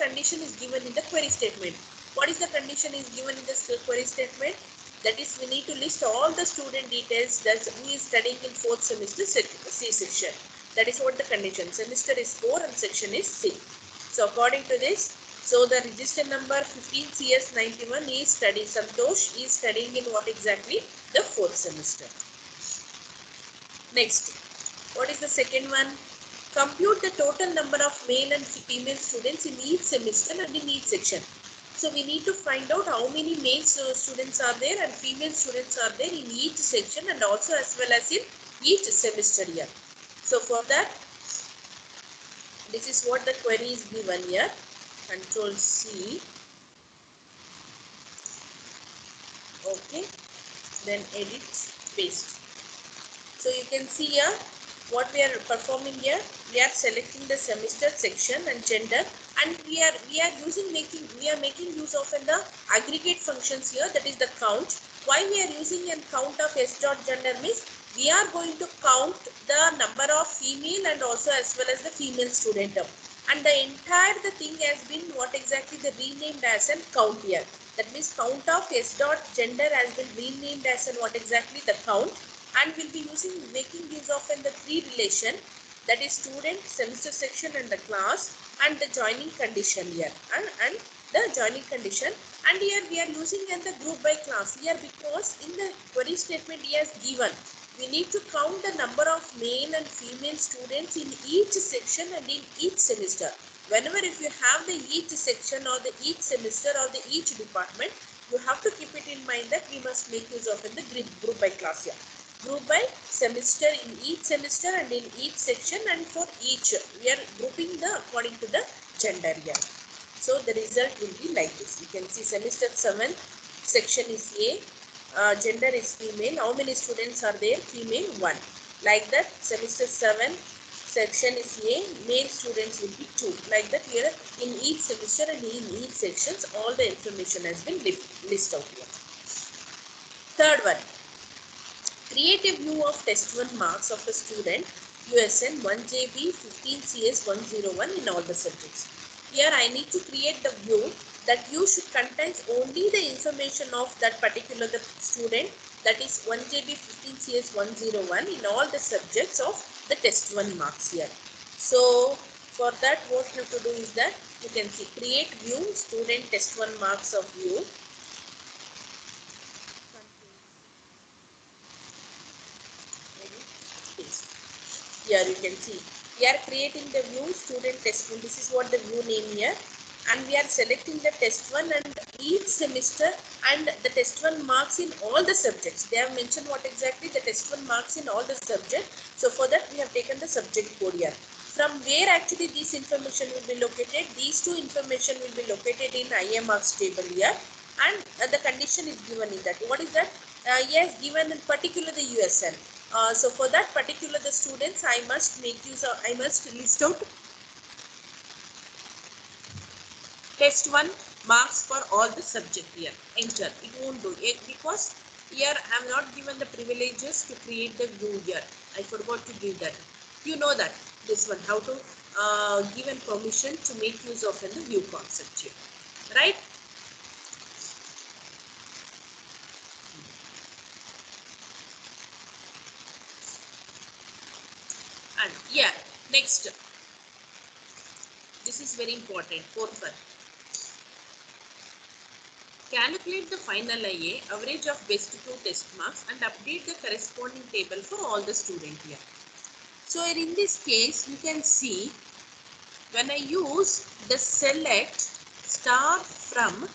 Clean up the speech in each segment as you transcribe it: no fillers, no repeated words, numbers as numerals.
condition is given in the query statement. What is the condition is given in the query statement? That is, we need to list all the student details that who is studying in 4th semester C section. That is what the condition. Semester is 4 and section is C. So according to this, so the register number 15CS91 is studying, Santosh is studying in what exactly? The 4th semester. Next, what is the second one? Compute the total number of male and female students in each semester and in each section. So we need to find out how many male students are there and female students are there in each section and also as well as in each semester year. So for that, this is what the query is given here. Control C. Okay. Then edit, paste. So you can see here what we are performing here. We are selecting the semester, section and gender, and we are making use of the aggregate functions here, that is the count. Why we are using a count of s dot gender means we are going to count the number of female and also as well as the female student, and the entire thing has been what exactly the renamed as a count here. That means count of s dot gender has been renamed as an what exactly the count, and we'll be making use of in the 3 relation, that is student, semester section and the class, and the joining condition here and the joining condition. And here we are using in the group by class here, because in the query statement he has given we need to count the number of male and female students in each section and in each semester. Whenever if you have the each section or the each semester or the each department, you have to keep it in mind that we must make use of in the group by class here. Group by semester in each semester and in each section, and for each we are grouping the according to the gender here. So the result will be like this. You can see semester 7 section is A, gender is female. How many students are there? Female 1. Like that, semester 7 section is A, male students will be 2. Like that, here in each semester and in each sections all the information has been listed out here. Third one. Create a view of test 1 marks of the student USN 1JB 15CS 101 in all the subjects. Here I need to create the view that view should contain only the information of that particular student, that is 1JB 15CS 101 in all the subjects of the test 1 marks here. So for that what you have to do is that you can see create view student test 1 marks of view. Here you can see we are creating the view student test 1. This is what the view name here, and we are selecting the test 1 and each semester and the test 1 marks in all the subjects. They have mentioned what exactly the test 1 marks in all the subjects. So for that we have taken the subject code here. From where actually this information will be located? These two information will be located in IA marks table here, and the condition is given in that. What is that? Yes, given in particular the USN. So for that particular the students, I must make use of, I must list out test 1 marks for all the subject here. Enter. It won't do it because here I am not given the privileges to create the view here. I forgot to give that. You know that this one how to given permission to make use of in the view concept here, right? And yeah, next, this is very important. Fourth one. Calculate the final IA, average of best 2 test marks, and update the corresponding table for all the students here. So in this case, you can see when I use the select star from,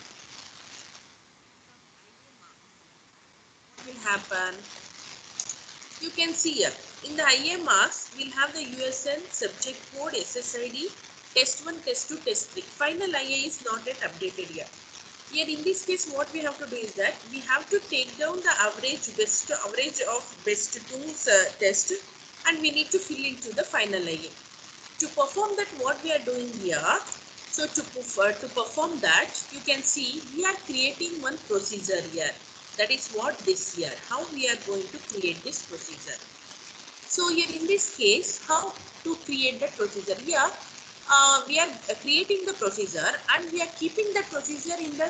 what will happen? You can see here in the IA marks, we'll have the USN, subject code, SSID, test 1, test 2, test 3. Final IA is not yet updated here. Here in this case, what we have to do is that we have to take down the average of best 2 test, and we need to fill into the final IA. To perform that, what we are doing here, so to perform that, you can see we are creating one procedure here. That is what this here, how we are going to create this procedure. So here in this case, how to create the procedure here, we are creating the procedure, and we are keeping that procedure in the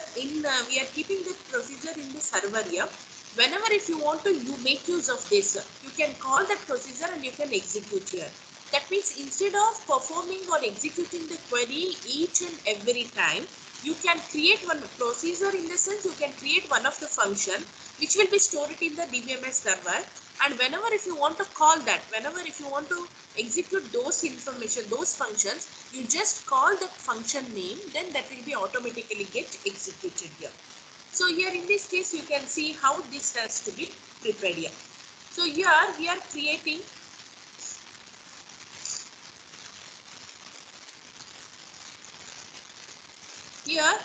server here. Whenever if you want to make use of this, you can call that procedure and you can execute here. That means instead of performing or executing the query each and every time, you can create one procedure. In the sense, you can create one of the function which will be stored in the DBMS server, and whenever if you want to call that, whenever if you want to execute those information, those functions, you just call the function name, then that will be automatically get executed here. So here in this case, you can see how this has to be prepared here. So here we are creating, here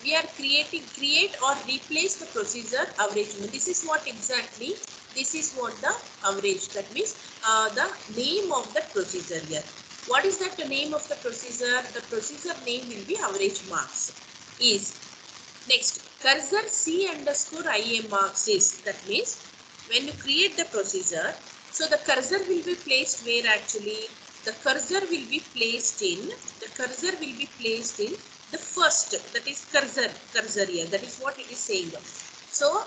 we are creating, create or replace the procedure average. This is what exactly, this is what the average, that means the name of the procedure here. What is that the name of the procedure? The procedure name will be average marks. Is next cursor C underscore IA marks is, that means when you create the procedure, so the cursor will be placed where actually the cursor will be placed in, the cursor will be placed in the first, that is cursor here, that is what it is saying. So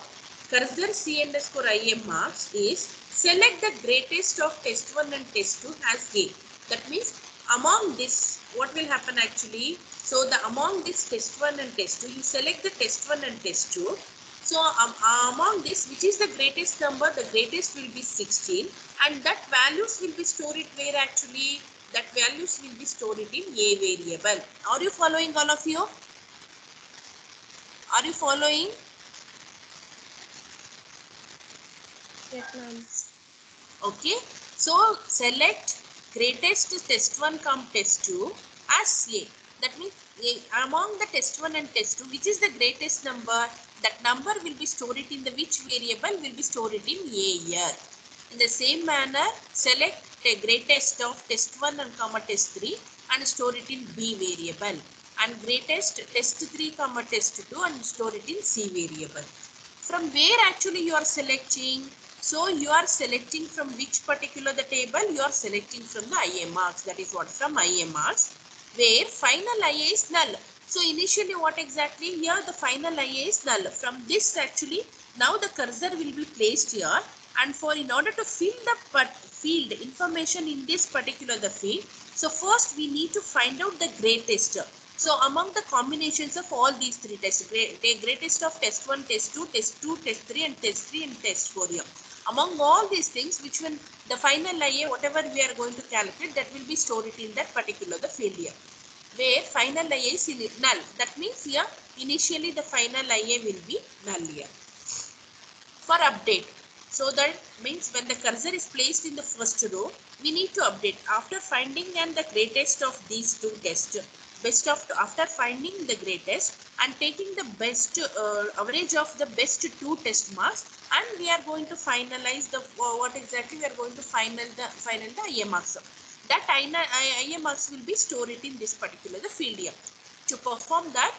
cursor C underscore IA marks is select the greatest of test 1 and test 2 as A. That means among this, what will happen actually? So the among this test 1 and test 2, you select the test 1 and test 2. So among this, which is the greatest number? The greatest will be 16, and that values will be stored where actually? That values will be stored in A variable. Are you following, all of you? Are you following? Yes, ma'am. Okay. So select greatest test 1 come test 2 as A. That means among the test 1 and test 2, which is the greatest number? That number will be stored in the which variable? Will be stored in A here. In the same manner, select the greatest of test 1 and comma test 3 and store it in B variable, and greatest test 3 comma test 2 and store it in C variable. From where actually you are selecting? So you are selecting from which particular the table? You are selecting from the IA marks. That is what, from IA marks, where final IA is null. So initially what exactly? Here the final IA is null. From this actually, now the cursor will be placed here, and for in order to fill the field information in this particular the field, so first we need to find out the greatest. So among the combinations of all these three tests, greatest of test 1, test 2, test 2, test 3 and test 3 and test 4 here. Among all these things, which one the final IA, whatever we are going to calculate, that will be stored in that particular the field here, where final IA is null. That means here initially the final IA will be null here. For update, so that means when the cursor is placed in the first row, we need to update after finding and the greatest of these two tests. After finding the greatest and taking the best average of the best two test marks, and we are going to finalize the what exactly we are going to final the IA marks. That IA marks will be stored in this particular the field here. To perform that,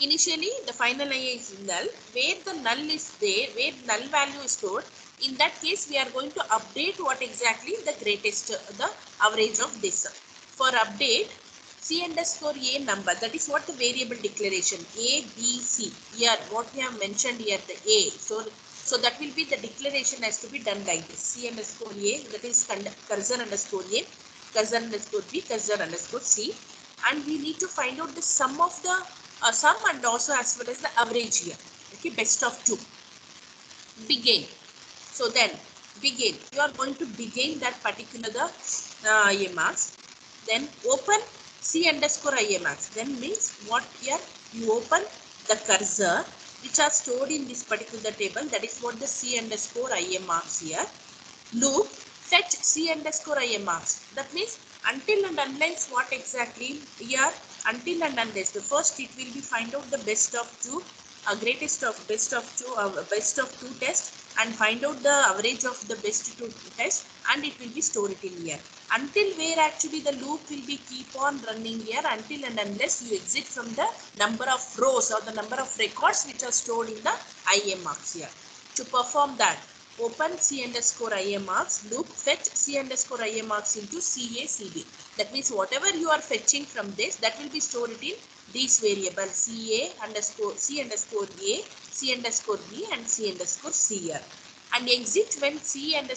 initially the final IA is null, where the null is there, where null value is stored. In that case, we are going to update what exactly the greatest, the average of this. For update, C underscore A number, that is what the variable declaration, A, B, C. Here, what we have mentioned here, the A. So that will be the declaration has to be done like this. C underscore A, that is cursor underscore A, cursor underscore B, cursor underscore C. And we need to find out the sum of the sum and also as well as the average here. Okay, best of two. Begin. So then begin. You are going to begin that particular the IA marks. Then open C underscore IA marks. Then means what here? You open the cursor which are stored in this particular table. That is what the C underscore IA marks here. Loop fetch C underscore IA marks. That means until and unless what exactly here, until and unless the first it will be find out the best of two, greatest of best of two tests, and find out the average of the best two tests, and it will be stored in here. Until where actually the loop will be keep on running here, until and unless you exit from the number of rows or the number of records which are stored in the IA marks here. To perform that, open C underscore IA marks loop, fetch C underscore IA marks into CA CB. That means whatever you are fetching from this, that will be stored in these variables CA underscore C underscore A, C underscore B and C underscore C here. And exit when C underscore